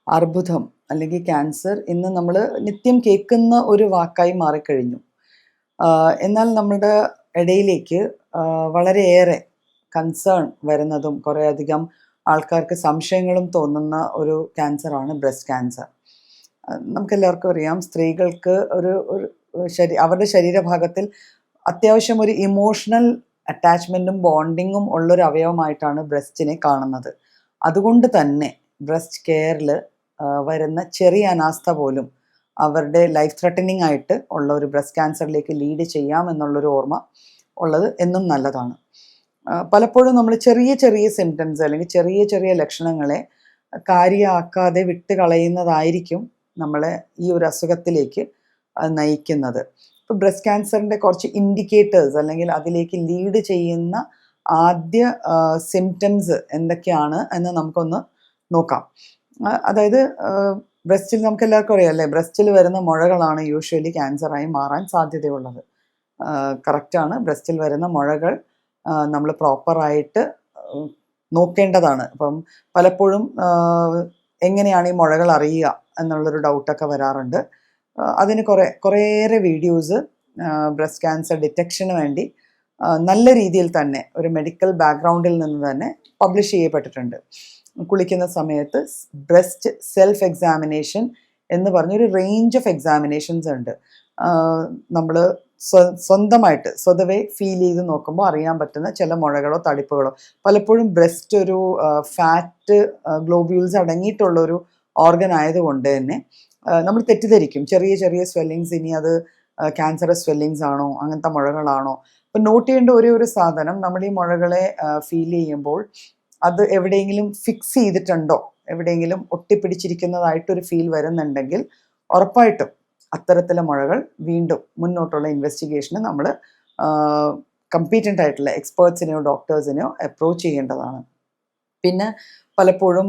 അർബുദം അല്ലെങ്കിൽ ക്യാൻസർ ഇന്ന് നമ്മൾ നിത്യം കേൾക്കുന്ന ഒരു വാക്കായി മാറിക്കഴിഞ്ഞു. എന്നാൽ നമ്മുടെ ഇടയിലേക്ക് വളരെയേറെ കൺസേൺ വരുന്നതും കുറേയധികം ആൾക്കാർക്ക് സംശയങ്ങളും തോന്നുന്ന ഒരു ക്യാൻസറാണ് ബ്രസ്റ്റ് ക്യാൻസർ. നമുക്കെല്ലാവർക്കും അറിയാം, സ്ത്രീകൾക്ക് ഒരു അവരുടെ ശരീരഭാഗത്തിൽ അത്യാവശ്യം ഒരു ഇമോഷണൽ അറ്റാച്ച്മെൻറ്റും ബോണ്ടിങ്ങും ഉള്ളൊരു അവയവമായിട്ടാണ് ബ്രസ്റ്റിനെ കാണുന്നത്. അതുകൊണ്ട് തന്നെ ബ്രസ്റ്റ് കെയറിൽ വരുന്ന ചെറിയ അനാസ്ഥ പോലും അവരുടെ ലൈഫ് ത്രെട്ടനിങ് ആയിട്ട് ഉള്ള ഒരു ബ്രസ്റ്റ് ക്യാൻസറിലേക്ക് ലീഡ് ചെയ്യാം എന്നുള്ളൊരു ഓർമ്മ ഉള്ളത് എന്നും നല്ലതാണ്. പലപ്പോഴും നമ്മൾ ചെറിയ ചെറിയ സിംറ്റംസ് അല്ലെങ്കിൽ ചെറിയ ചെറിയ ലക്ഷണങ്ങളെ കാര്യമാക്കാതെ വിട്ട് കളയുന്നതായിരിക്കും നമ്മളെ ഈ ഒരു അസുഖത്തിലേക്ക് നയിക്കുന്നത്. ഇപ്പോൾ ബ്രസ്റ്റ് ക്യാൻസറിൻ്റെ കുറച്ച് ഇൻഡിക്കേറ്റേഴ്സ് അല്ലെങ്കിൽ അതിലേക്ക് ലീഡ് ചെയ്യുന്ന ആദ്യ സിംറ്റംസ് എന്തൊക്കെയാണ് എന്ന് നമുക്കൊന്ന് നോക്കാം. അതായത് ബ്രസ്റ്റിൽ നമുക്ക് എല്ലാവർക്കും അറിയാം അല്ലേ, ബ്രസ്റ്റിൽ വരുന്ന മുഴകളാണ് യൂഷ്വലി ക്യാൻസറായി മാറാൻ സാധ്യതയുള്ളത്. കറക്റ്റാണ്. ബ്രസ്റ്റിൽ വരുന്ന മുഴകൾ നമ്മൾ പ്രോപ്പറായിട്ട് നോക്കേണ്ടതാണ്. അപ്പം പലപ്പോഴും എങ്ങനെയാണ് ഈ മുഴകൾ അറിയുക എന്നുള്ളൊരു ഡൗട്ടൊക്കെ വരാറുണ്ട്. അതിന് കുറേയേറെ വീഡിയോസ് ബ്രസ്റ്റ് ക്യാൻസർ ഡിറ്റക്ഷന് വേണ്ടി നല്ല രീതിയിൽ തന്നെ ഒരു മെഡിക്കൽ ബാക്ക്ഗ്രൗണ്ടിൽ നിന്ന് തന്നെ പബ്ലിഷ് ചെയ്യപ്പെട്ടിട്ടുണ്ട്. കുളിക്കുന്ന സമയത്ത് ബ്രസ്റ്റ് സെൽഫ് എക്സാമിനേഷൻ എന്ന് പറഞ്ഞൊരു റേഞ്ച് ഓഫ് എക്സാമിനേഷൻസ് ഉണ്ട്. നമ്മൾ സ്വന്തമായിട്ട് സ്വതവേ ഫീൽ ചെയ്ത് നോക്കുമ്പോൾ അറിയാൻ പറ്റുന്ന ചില മുഴകളോ തടിപ്പുകളോ. പലപ്പോഴും ബ്രസ്റ്റ് ഒരു ഫാറ്റ് ഗ്ലോബ്യൂൾസ് അടങ്ങിയിട്ടുള്ളൊരു ഓർഗൻ ആയതുകൊണ്ട് തന്നെ നമ്മൾ തെറ്റിദ്ധരിക്കും ചെറിയ ചെറിയ സ്വെല്ലിങ്സ്, ഇനി അത് ക്യാൻസറസ് സ്വെല്ലിങ്സ് ആണോ, അങ്ങനത്തെ മുഴകളാണോ. അപ്പം നോട്ട് ചെയ്യേണ്ട ഒരു സാധനം, നമ്മൾ ഈ മുഴകളെ ഫീൽ ചെയ്യുമ്പോൾ അത് എവിടെയെങ്കിലും ഫിക്സ് ചെയ്തിട്ടുണ്ടോ, എവിടെയെങ്കിലും ഒട്ടിപ്പിടിച്ചിരിക്കുന്നതായിട്ടൊരു ഫീൽ വരുന്നുണ്ടെങ്കിൽ ഉറപ്പായിട്ടും അത്തരത്തിലെ മുഴകൾ വീണ്ടും മുന്നോട്ടുള്ള ഇൻവെസ്റ്റിഗേഷന് നമ്മൾ കമ്പീറ്റൻ്റ് ആയിട്ടുള്ള എക്സ്പേർട്സിനെയോ ഡോക്ടേഴ്സിനെയോ അപ്രോച്ച് ചെയ്യേണ്ടതാണ്. പിന്നെ പലപ്പോഴും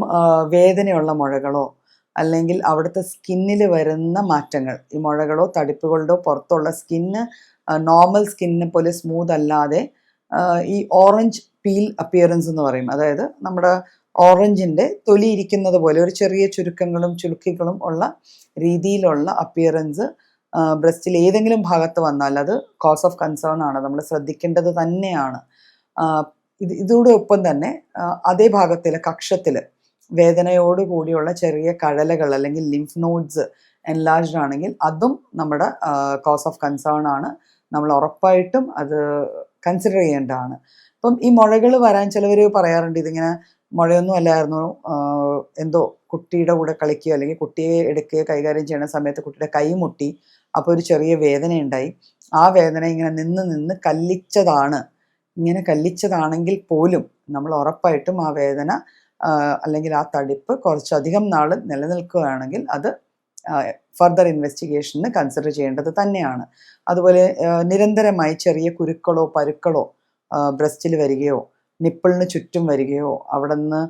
വേദനയുള്ള മുഴകളോ അല്ലെങ്കിൽ അവിടുത്തെ സ്കിന്നിൽ വരുന്ന മാറ്റങ്ങൾ, ഈ മുഴകളോ തടിപ്പുകളുടെ പുറത്തുള്ള സ്കിന്ന് നോർമൽ സ്കിന്നിനെ പോലെ സ്മൂത്ത് അല്ലാതെ ഈ ഓറഞ്ച് പീൽ അപ്പിയറൻസ് എന്ന് പറയും. അതായത് നമ്മുടെ ഓറഞ്ചിൻ്റെ തൊലി ഇരിക്കുന്നത് പോലെ ഒരു ചെറിയ ചുരുക്കങ്ങളും ചുളുക്കികളും ഉള്ള രീതിയിലുള്ള അപ്പിയറൻസ് ബ്രസ്റ്റിൽ ഏതെങ്കിലും ഭാഗത്ത് വന്നാൽ അത് കോസ് ഓഫ് കൺസേൺ ആണ്, നമ്മൾ ശ്രദ്ധിക്കേണ്ടത് തന്നെയാണ്. ഇതോടൊപ്പം തന്നെ അതേ ഭാഗത്തിലെ കക്ഷത്തിൽ വേദനയോട് കൂടിയുള്ള ചെറിയ കഴലകൾ അല്ലെങ്കിൽ ലിംഫ് നോഡ്സ് എൻലാർജ്ഡ് ആണെങ്കിൽ അതും നമ്മുടെ കോസ് ഓഫ് കൺസേൺ ആണ്. നമ്മൾ ഉറപ്പായിട്ടും അത് കൺസിഡർ ചെയ്യേണ്ടതാണ്. അപ്പം ഈ മുഴകൾ വരാൻ ചിലവർ പറയാറുണ്ട്, ഇതിങ്ങനെ മുഴയൊന്നും അല്ലായിരുന്നു, എന്തോ കുട്ടിയുടെ കൂടെ കളിക്കുകയോ അല്ലെങ്കിൽ കുട്ടിയെ എടുക്കുകയോ കൈകാര്യം ചെയ്യുന്ന സമയത്ത് കുട്ടിയുടെ കൈ മുട്ടി, അപ്പോൾ ഒരു ചെറിയ വേദന ഉണ്ടായി, ആ വേദന ഇങ്ങനെ നിന്ന് കല്ലിച്ചതാണ്. ഇങ്ങനെ കല്ലിച്ചതാണെങ്കിൽ പോലും നമ്മൾ ഉറപ്പായിട്ടും ആ വേദന അല്ലെങ്കിൽ ആ തടിപ്പ് കുറച്ചധികം നാൾ നിലനിൽക്കുകയാണെങ്കിൽ അത് ഫർദർ ഇൻവെസ്റ്റിഗേഷന് കൺസിഡർ ചെയ്യേണ്ടത് തന്നെയാണ്. അതുപോലെ നിരന്തരമായി ചെറിയ കുരുക്കളോ പരുക്കളോ ബ്രസ്റ്റിൽ വരികയോ നിപ്പിളിന് ചുറ്റും വരികയോ അവിടെ നിന്ന്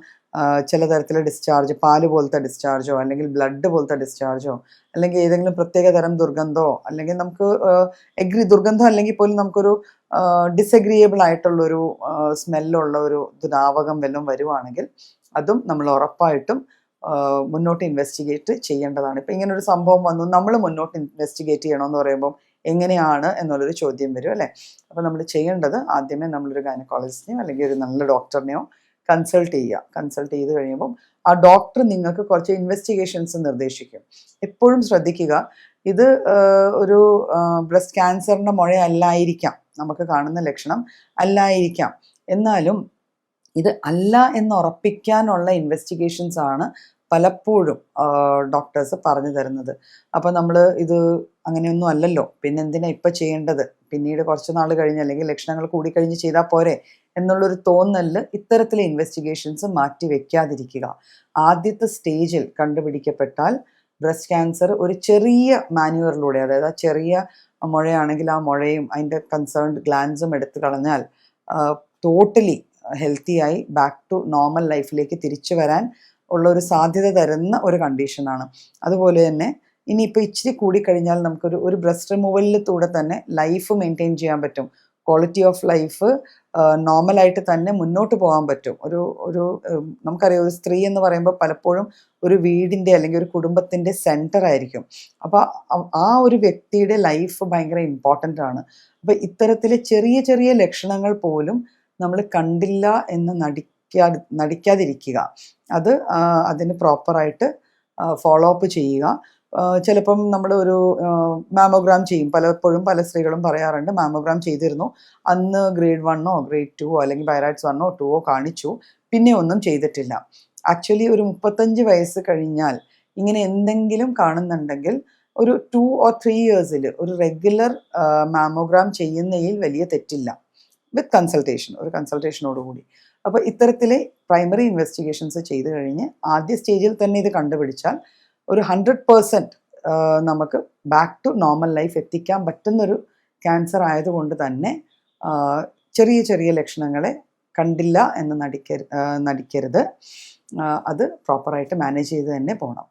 ചില തരത്തിലുള്ള ഡിസ്ചാർജ്, പാല് പോലത്തെ ഡിസ്ചാർജോ അല്ലെങ്കിൽ ബ്ലഡ് പോലത്തെ ദ്രാവകമോ അല്ലെങ്കിൽ ഏതെങ്കിലും പ്രത്യേക തരം ദുർഗന്ധമോ അല്ലെങ്കിൽ നമുക്ക് ദുർഗന്ധം അല്ലെങ്കിൽ പോലും നമുക്കൊരു ഡിസഗ്രിയബിൾ ആയിട്ടുള്ളൊരു സ്മെല്ലുള്ള ഒരു ദ്രാവകം വല്ലതും വരുവാണെങ്കിൽ അതും നമ്മൾ ഉറപ്പായിട്ടും മുന്നോട്ട് ഇൻവെസ്റ്റിഗേറ്റ് ചെയ്യേണ്ടതാണ്. ഇപ്പം ഇങ്ങനൊരു സംഭവം വന്നു, നമ്മൾ മുന്നോട്ട് ഇൻവെസ്റ്റിഗേറ്റ് ചെയ്യണമെന്ന് പറയുമ്പോൾ എങ്ങനെയാണ് എന്നുള്ളൊരു ചോദ്യം വരും അല്ലേ. അപ്പോൾ നമ്മൾ ചെയ്യേണ്ടത് ആദ്യമേ നമ്മളൊരു ഗൈനക്കോളജിസ്റ്റിനെയോ അല്ലെങ്കിൽ ഒരു നല്ല ഡോക്ടറിനെയോ കൺസൾട്ട് ചെയ്യുക. കൺസൾട്ട് ചെയ്ത് കഴിയുമ്പം ആ ഡോക്ടർ നിങ്ങൾക്ക് കുറച്ച് ഇൻവെസ്റ്റിഗേഷൻസ് നിർദ്ദേശിക്കും. എപ്പോഴും ശ്രദ്ധിക്കുക, ഇത് ഒരു ബ്രസ്റ്റ് ക്യാൻസറിൻ്റെ മുഴ അല്ലായിരിക്കാം, നമുക്ക് കാണുന്ന ലക്ഷണം അല്ലായിരിക്കാം, എന്നാലും ഇത് അല്ല എന്ന് ഉറപ്പിക്കാനുള്ള ഇൻവെസ്റ്റിഗേഷൻസ് ആണ് പലപ്പോഴും ഡോക്ടേഴ്സ് പറഞ്ഞു തരുന്നത്. അപ്പോൾ നമ്മൾ ഇത് അങ്ങനെയൊന്നും അല്ലല്ലോ, പിന്നെ എന്തിനാ ഇപ്പം ചെയ്യേണ്ടത്, പിന്നീട് കുറച്ച് നാൾ കഴിഞ്ഞ് അല്ലെങ്കിൽ ലക്ഷണങ്ങൾ കൂടിക്കഴിഞ്ഞ് ചെയ്താൽ പോരെ എന്നുള്ളൊരു തോന്നലിൽ ഇത്തരത്തിലെ ഇൻവെസ്റ്റിഗേഷൻസ് മാറ്റി വെക്കാതിരിക്കുക. ആദ്യത്തെ സ്റ്റേജിൽ കണ്ടുപിടിക്കപ്പെട്ടാൽ ബ്രസ്റ്റ് ക്യാൻസർ ഒരു ചെറിയ മാന്യൂവറിലൂടെ, അതായത് ആ ചെറിയ മുഴയാണെങ്കിൽ ആ മുഴയും അതിൻ്റെ കൺസേൺഡ് ഗ്ലാൻസും എടുത്തു കളഞ്ഞാൽ ടോട്ടലി ഹെൽത്തിയായി ബാക്ക് ടു നോർമൽ ലൈഫിലേക്ക് തിരിച്ചു വരാൻ ഉള്ള ഒരു സാധ്യത തരുന്ന ഒരു കണ്ടീഷനാണ്. അതുപോലെ തന്നെ ഇനിയിപ്പോൾ ഇച്ചിരി കൂടിക്കഴിഞ്ഞാൽ നമുക്കൊരു ബ്രസ്റ്റ് റിമൂവലിലൂടെ തന്നെ ലൈഫ് മെയിൻറ്റെയിൻ ചെയ്യാൻ പറ്റും. ക്വാളിറ്റി ഓഫ് ലൈഫ് നോർമലായിട്ട് തന്നെ മുന്നോട്ട് പോകാൻ പറ്റും. ഒരു ഒരു നമുക്കറിയാം, ഒരു സ്ത്രീ എന്ന് പറയുമ്പോൾ പലപ്പോഴും ഒരു വീടിൻ്റെ അല്ലെങ്കിൽ ഒരു കുടുംബത്തിൻ്റെ സെൻറ്റർ ആയിരിക്കും. അപ്പോൾ ആ ഒരു വ്യക്തിയുടെ ലൈഫ് ഭയങ്കര ഇമ്പോർട്ടൻ്റ് ആണ്. അപ്പോൾ ഇത്തരത്തിലെ ചെറിയ ചെറിയ ലക്ഷണങ്ങൾ പോലും നമ്മൾ കണ്ടില്ല എന്ന് നടിക്കാതിരിക്കുക. അത് അതിന് പ്രോപ്പറായിട്ട് ഫോളോ അപ്പ് ചെയ്യുക. ചിലപ്പം നമ്മൾ ഒരു മാമോഗ്രാം ചെയ്യും. പലപ്പോഴും പല സ്ത്രീകളും പറയാറുണ്ട്, മാമോഗ്രാം ചെയ്തിരുന്നു, അന്ന് ഗ്രേഡ് 1 ഗ്രേഡ് 2 അല്ലെങ്കിൽ പൈറോയ്ഡ്സ് 1 2 കാണിച്ചു, പിന്നെ ഒന്നും ചെയ്തിട്ടില്ല. ആക്ച്വലി ഒരു 35 വയസ്സ് കഴിഞ്ഞാൽ ഇങ്ങനെ എന്തെങ്കിലും കാണുന്നുണ്ടെങ്കിൽ ഒരു 2 or 3 ഇയേഴ്സിൽ ഒരു റെഗുലർ മാമോഗ്രാം ചെയ്യുന്നതിൽ വലിയ തെറ്റില്ല, വിത്ത് കൺസൾട്ടേഷൻ, ഒരു കൺസൾട്ടേഷനോടുകൂടി. അപ്പോൾ ഇത്തരത്തിലെ പ്രൈമറി ഇൻവെസ്റ്റിഗേഷൻസ് ചെയ്ത് കഴിഞ്ഞ് ആദ്യ സ്റ്റേജിൽ തന്നെ ഇത് കണ്ടുപിടിച്ചാൽ ഒരു 100% നമുക്ക് ബാക്ക് ടു നോർമൽ ലൈഫ് എത്തിക്കാൻ പറ്റുന്നൊരു ക്യാൻസർ ആയതുകൊണ്ട് തന്നെ ചെറിയ ചെറിയ ലക്ഷണങ്ങളെ കണ്ടില്ല എന്ന് നടിക്കരുത്. അത് പ്രോപ്പറായിട്ട് മാനേജ് ചെയ്ത് തന്നെ പോകണം.